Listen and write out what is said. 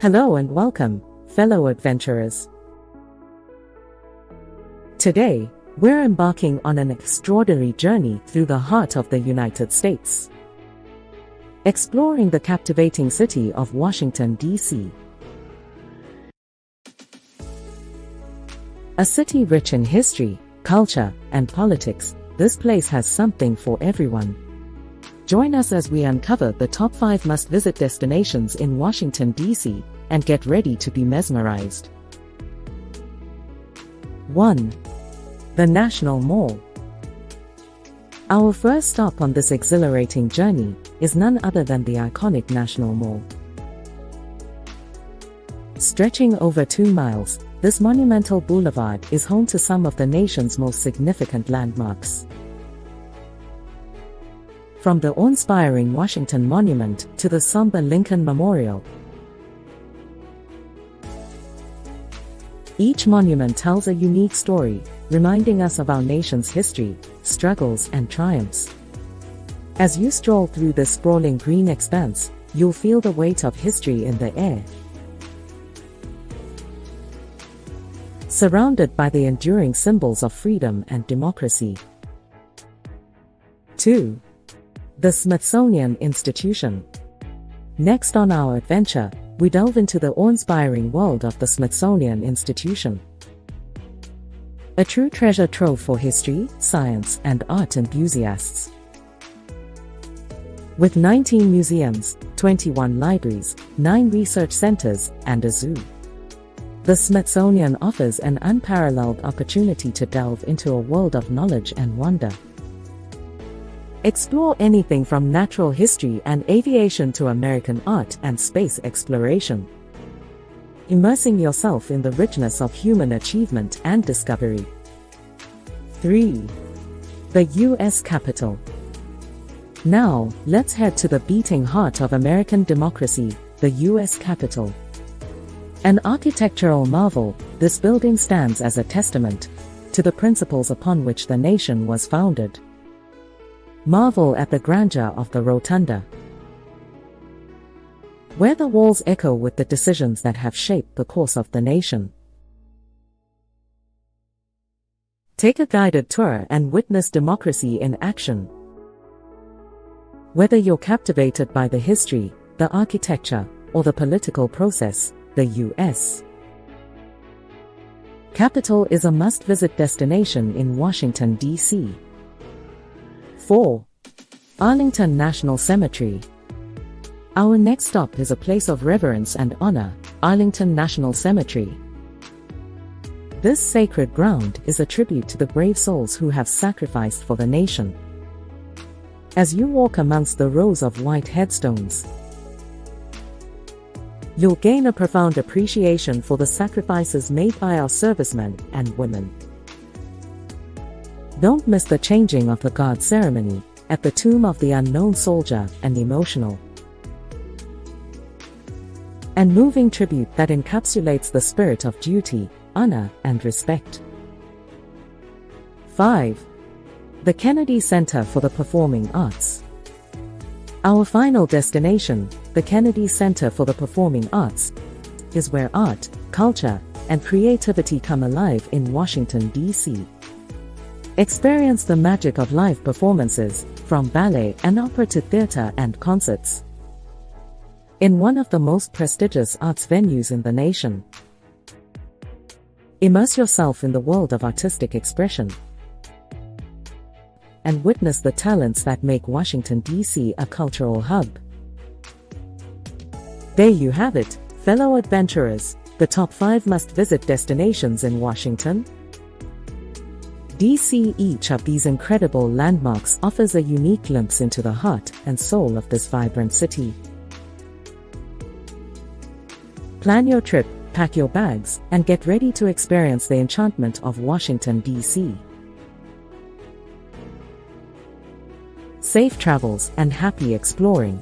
Hello and welcome, fellow adventurers. Today, we're embarking on an extraordinary journey through the heart of the United States, exploring the captivating city of Washington, D.C. A city rich in history, culture, and politics, this place has something for everyone. Join us as we uncover the top 5 must-visit destinations in Washington, D.C., and get ready to be mesmerized. 1. The National Mall. Our first stop on this exhilarating journey is none other than the iconic National Mall. Stretching over 2 miles, this monumental boulevard is home to some of the nation's most significant landmarks. From the awe-inspiring Washington Monument to the somber Lincoln Memorial, each monument tells a unique story, reminding us of our nation's history, struggles, and triumphs. As you stroll through this sprawling green expanse, you'll feel the weight of history in the air. Surrounded by the enduring symbols of freedom and democracy. 2. The Smithsonian Institution. Next on our adventure, we delve into the awe-inspiring world of the Smithsonian Institution. A true treasure trove for history, science, and art enthusiasts. With 19 museums, 21 libraries, 9 research centers, and a zoo, the Smithsonian offers an unparalleled opportunity to delve into a world of knowledge and wonder. Explore anything from natural history and aviation to American art and space exploration, immersing yourself in the richness of human achievement and discovery. 3. The U.S. Capitol. Now, let's head to the beating heart of American democracy, the U.S. Capitol. An architectural marvel, this building stands as a testament to the principles upon which the nation was founded. Marvel at the grandeur of the rotunda, where the walls echo with the decisions that have shaped the course of the nation. Take a guided tour and witness democracy in action. Whether you're captivated by the history, the architecture, or the political process, the U.S. Capitol is a must-visit destination in Washington, D.C. 4. Arlington National Cemetery. Our next stop is a place of reverence and honor, Arlington National Cemetery. This sacred ground is a tribute to the brave souls who have sacrificed for the nation. As you walk amongst the rows of white headstones, you'll gain a profound appreciation for the sacrifices made by our servicemen and women. Don't miss the changing of the guard ceremony at the Tomb of the Unknown Soldier, an emotional and moving tribute that encapsulates the spirit of duty, honor, and respect. 5. The Kennedy Center for the Performing Arts. Our final destination, the Kennedy Center for the Performing Arts, is where art, culture, and creativity come alive in Washington, D.C. Experience the magic of live performances, from ballet and opera to theater and concerts, in one of the most prestigious arts venues in the nation. Immerse yourself in the world of artistic expression and witness the talents that make Washington, D.C. a cultural hub. There you have it, fellow adventurers, the top 5 must-visit destinations in Washington, D.C. Each of these incredible landmarks offers a unique glimpse into the heart and soul of this vibrant city. Plan your trip, pack your bags, and get ready to experience the enchantment of Washington, D.C. Safe travels and happy exploring.